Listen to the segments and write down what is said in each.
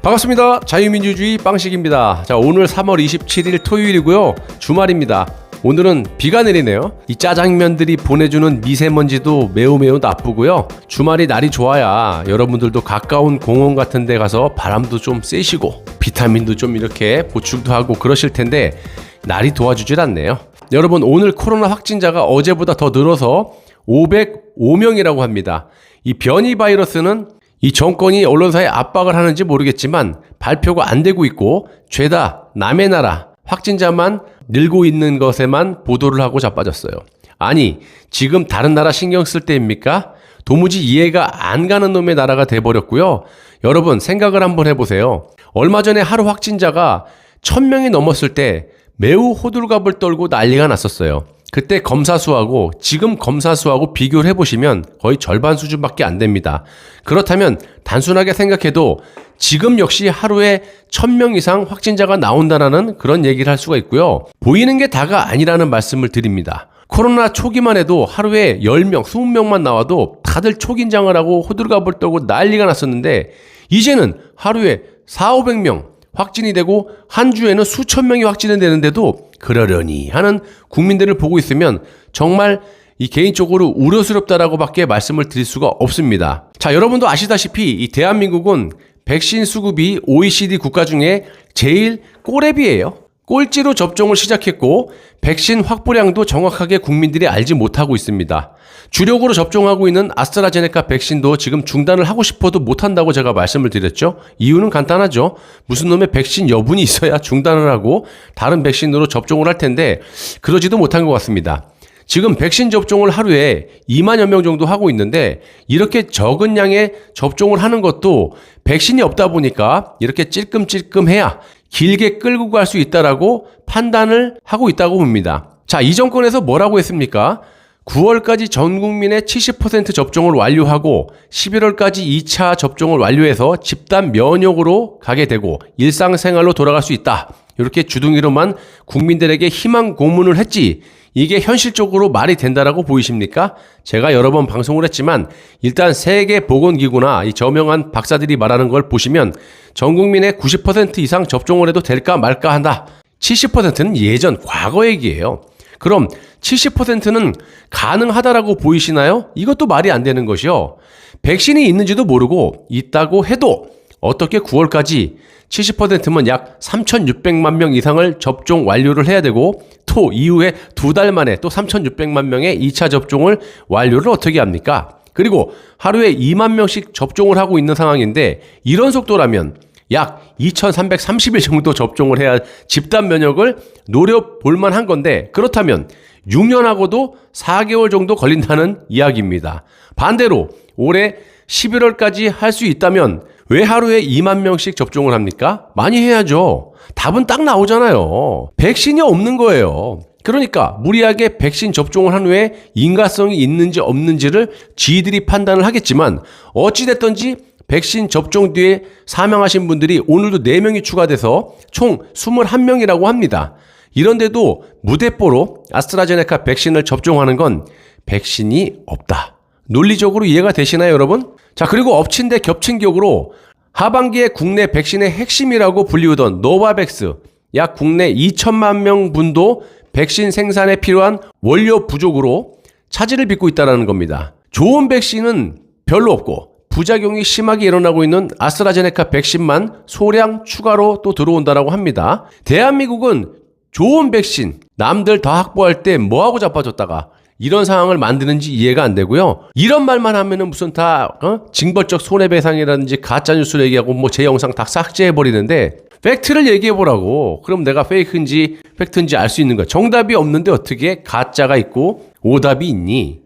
반갑습니다. 자유민주주의 빵식입니다. 자, 오늘 3월 27일 토요일이고요. 주말입니다. 오늘은 비가 내리네요. 이 짜장면들이 보내주는 미세먼지도 매우 나쁘고요. 주말이 날이 좋아야 여러분들도 가까운 공원 같은 데 가서 바람도 좀 쐬시고 비타민도 좀 이렇게 보충도 하고 그러실 텐데 날이 도와주질 않네요. 여러분, 오늘 코로나 확진자가 어제보다 더 늘어서 505명이라고 합니다. 이 변이 바이러스는 이 정권이 언론사에 압박을 하는지 모르겠지만 발표가 안 되고 있고 죄다 남의 나라 확진자만 늘고 있는 것에만 보도를 하고 자빠졌어요. 아니, 지금 다른 나라 신경 쓸 때입니까? 도무지 이해가 안 가는 놈의 나라가 돼버렸고요. 여러분, 생각을 한번 해보세요. 얼마 전에 하루 확진자가 1000명이 넘었을 때 매우 호들갑을 떨고 난리가 났었어요. 그때 검사 수하고 지금 검사 수하고 비교를 해보시면 거의 절반 수준밖에 안 됩니다. 그렇다면 단순하게 생각해도 지금 역시 하루에 1000명 이상 확진자가 나온다는 그런 얘기를 할 수가 있고요. 보이는 게 다가 아니라는 말씀을 드립니다. 코로나 초기만 해도 하루에 10명, 20명만 나와도 다들 초긴장을 하고 호들갑을 떨고 난리가 났었는데 이제는 하루에 400~500명 확진이 되고 한 주에는 수천 명이 확진이 되는데도 그러려니 하는 국민들을 보고 있으면 정말 이 개인적으로 우려스럽다라고 밖에 말씀을 드릴 수가 없습니다. 자, 여러분도 아시다시피 이 대한민국은 백신 수급이 OECD 국가 중에 제일 꼬레비예요. 꼴찌로 접종을 시작했고 백신 확보량도 정확하게 국민들이 알지 못하고 있습니다. 주력으로 접종하고 있는 아스트라제네카 백신도 지금 중단을 하고 싶어도 못한다고 제가 말씀을 드렸죠. 이유는 간단하죠. 무슨 놈의 백신 여분이 있어야 중단을 하고 다른 백신으로 접종을 할 텐데 그러지도 못한 것 같습니다. 지금 백신 접종을 하루에 2만여 명 정도 하고 있는데 이렇게 적은 양의 접종을 하는 것도 백신이 없다 보니까 이렇게 찔끔찔끔해야 길게 끌고 갈 수 있다라고 판단을 하고 있다고 봅니다. 자, 이 정권에서 뭐라고 했습니까? 9월까지 전 국민의 70% 접종을 완료하고 11월까지 2차 접종을 완료해서 집단 면역으로 가게 되고 일상생활로 돌아갈 수 있다. 이렇게 주둥이로만 국민들에게 희망 고문을 했지 이게 현실적으로 말이 된다라고 보이십니까? 제가 여러 번 방송을 했지만 일단 세계보건기구나 이 저명한 박사들이 말하는 걸 보시면 전 국민의 90% 이상 접종을 해도 될까 말까 한다. 70%는 예전 과거 얘기예요. 그럼 70%는 가능하다라고 보이시나요? 이것도 말이 안 되는 것이요. 백신이 있는지도 모르고 있다고 해도 어떻게 9월까지 70%면 약 3,600만 명 이상을 접종 완료를 해야 되고 또 이후에 2달 만에 또 3,600만 명의 2차 접종을 완료를 어떻게 합니까? 그리고 하루에 2만 명씩 접종을 하고 있는 상황인데 이런 속도라면 약 2,330일 정도 접종을 해야 집단 면역을 노려볼 만한 건데 그렇다면 6년하고도 4개월 정도 걸린다는 이야기입니다. 반대로 올해 11월까지 할 수 있다면 왜 하루에 2만 명씩 접종을 합니까? 많이 해야죠. 답은 딱 나오잖아요. 백신이 없는 거예요. 그러니까 무리하게 백신 접종을 한 후에 인과성이 있는지 없는지를 지들이 판단을 하겠지만 어찌됐든지 백신 접종 뒤에 사망하신 분들이 오늘도 4명이 추가돼서 총 21명이라고 합니다. 이런데도 무대뽀로 아스트라제네카 백신을 접종하는 건 백신이 없다. 논리적으로 이해가 되시나요, 여러분? 자, 그리고 엎친 데 겹친 격으로 하반기에 국내 백신의 핵심이라고 불리우던 노바백스 약 국내 2천만 명 분도 백신 생산에 필요한 원료 부족으로 차질을 빚고 있다는 겁니다. 좋은 백신은 별로 없고 부작용이 심하게 일어나고 있는 아스트라제네카 백신만 소량 추가로 또 들어온다라고 합니다. 대한민국은 좋은 백신 남들 다 확보할 때 뭐하고 자빠졌다가 이런 상황을 만드는지 이해가 안 되고요. 이런 말만 하면은 무슨 다 징벌적 손해배상이라든지 가짜뉴스를 얘기하고 뭐 제 영상 다 삭제해버리는데 팩트를 얘기해보라고. 그럼 내가 페이크인지 팩트인지 알 수 있는 거야. 정답이 없는데 어떻게 가짜가 있고 오답이 있니?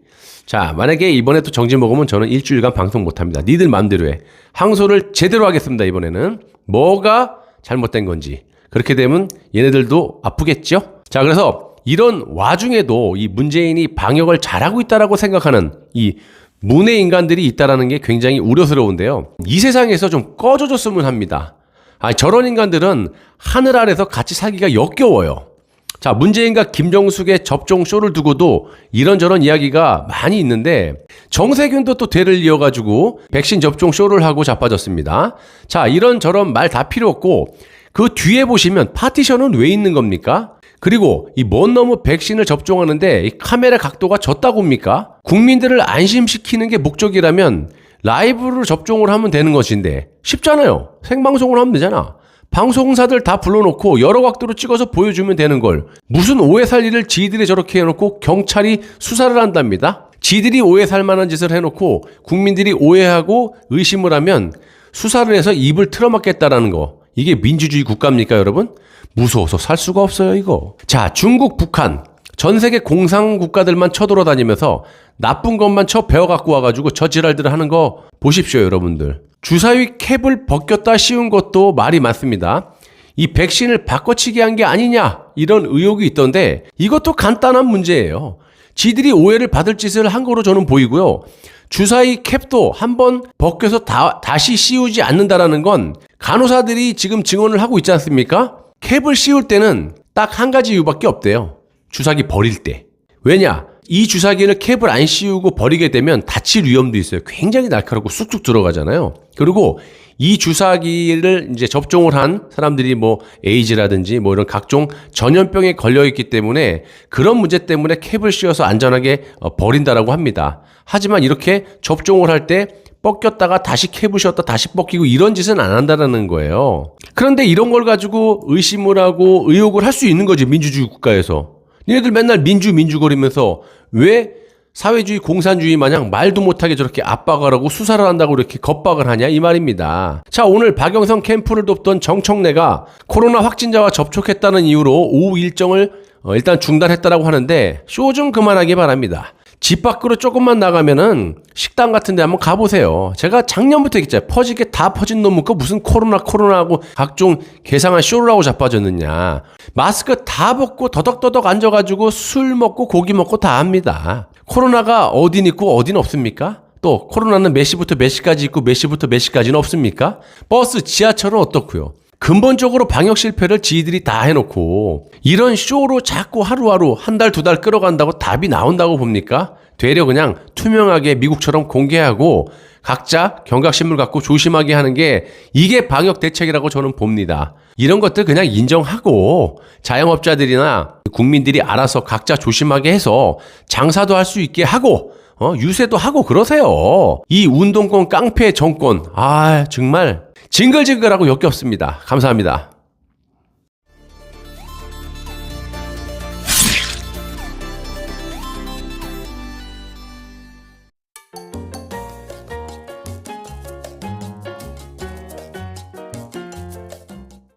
자, 만약에 이번에 또 정지 먹으면 저는 일주일간 방송 못합니다. 니들 맘대로 해. 항소를 제대로 하겠습니다. 이번에는 뭐가 잘못된 건지. 그렇게 되면 얘네들도 아프겠죠? 자, 그래서 이런 와중에도 이 문재인이 방역을 잘하고 있다라고 생각하는 이 문의 인간들이 있다라는 게 굉장히 우려스러운데요. 이 세상에서 좀 꺼져줬으면 합니다. 저런 인간들은 하늘 아래서 같이 살기가 역겨워요. 자, 문재인과 김정숙의 접종 쇼를 두고도 이런저런 이야기가 많이 있는데 정세균도 또 대를 이어가지고 백신 접종 쇼를 하고 자빠졌습니다. 자, 이런저런 말 다 필요 없고 그 뒤에 보시면 파티션은 왜 있는 겁니까? 그리고 이 먼 너무 백신을 접종하는데 이 카메라 각도가 졌다고 합니까? 국민들을 안심시키는 게 목적이라면 라이브로 접종을 하면 되는 것인데 쉽잖아요. 생방송을 하면 되잖아. 방송사들 다 불러놓고 여러 각도로 찍어서 보여주면 되는 걸 무슨 오해 살 일을 지들이 저렇게 해놓고 경찰이 수사를 한답니다. 지들이 오해 살 만한 짓을 해놓고 국민들이 오해하고 의심을 하면 수사를 해서 입을 틀어막겠다라는 거. 이게 민주주의 국가입니까, 여러분? 무서워서 살 수가 없어요, 이거. 자, 중국, 북한. 전 세계 공상 국가들만 쳐돌아다니면서 나쁜 것만 쳐 배워갖고 와가지고 저 지랄들을 하는 거 보십시오, 여러분들. 주사위 캡을 벗겼다 씌운 것도 말이 많습니다. 이 백신을 바꿔치기 한 게 아니냐 이런 의혹이 있던데 이것도 간단한 문제예요. 지들이 오해를 받을 짓을 한 거로 저는 보이고요. 주사위 캡도 한번 벗겨서 다시 씌우지 않는다라는 건 간호사들이 지금 증언을 하고 있지 않습니까? 캡을 씌울 때는 딱 한 가지 이유밖에 없대요. 주사기 버릴 때. 왜냐? 이 주사기를 캡을 안 씌우고 버리게 되면 다칠 위험도 있어요. 굉장히 날카롭고 쑥쑥 들어가잖아요. 그리고 이 주사기를 이제 접종을 한 사람들이 뭐 에이즈라든지 뭐 이런 각종 전염병에 걸려 있기 때문에 그런 문제 때문에 캡을 씌워서 안전하게 버린다라고 합니다. 하지만 이렇게 접종을 할 때 벗겼다가 다시 캡을 씌웠다 다시 벗기고 이런 짓은 안 한다는 거예요. 그런데 이런 걸 가지고 의심을 하고 의혹을 할 수 있는 거지, 민주주의 국가에서. 니네들 맨날 민주거리면서 왜 사회주의 공산주의 마냥 말도 못하게 저렇게 압박을 하고 수사를 한다고 이렇게 겁박을 하냐 이 말입니다. 자, 오늘 박영선 캠프를 돕던 정청래가 코로나 확진자와 접촉했다는 이유로 오후 일정을 일단 중단했다라고 하는데 쇼 좀 그만하기 바랍니다. 집 밖으로 조금만 나가면은 식당 같은 데 한번 가보세요. 제가 작년부터 얘기했잖아요. 퍼지게 다 퍼진 놈은 그 무슨 코로나하고 각종 괴상한 쇼를 하고 자빠졌느냐. 마스크 다 벗고 더덕더덕 앉아가지고 술 먹고 고기 먹고 다 합니다. 코로나가 어딘 있고 어딘 없습니까? 또 코로나는 몇 시부터 몇 시까지 있고 몇 시부터 몇 시까지는 없습니까? 버스, 지하철은 어떻고요? 근본적으로 방역 실패를 지들이 다 해놓고 이런 쇼로 자꾸 하루하루 한 달, 두 달 끌어간다고 답이 나온다고 봅니까? 되려 그냥 투명하게 미국처럼 공개하고 각자 경각심을 갖고 조심하게 하는 게 이게 방역 대책이라고 저는 봅니다. 이런 것들 그냥 인정하고 자영업자들이나 국민들이 알아서 각자 조심하게 해서 장사도 할 수 있게 하고 유세도 하고 그러세요. 이 운동권 깡패 정권 정말 징글징글하고 역겹습니다. 감사합니다.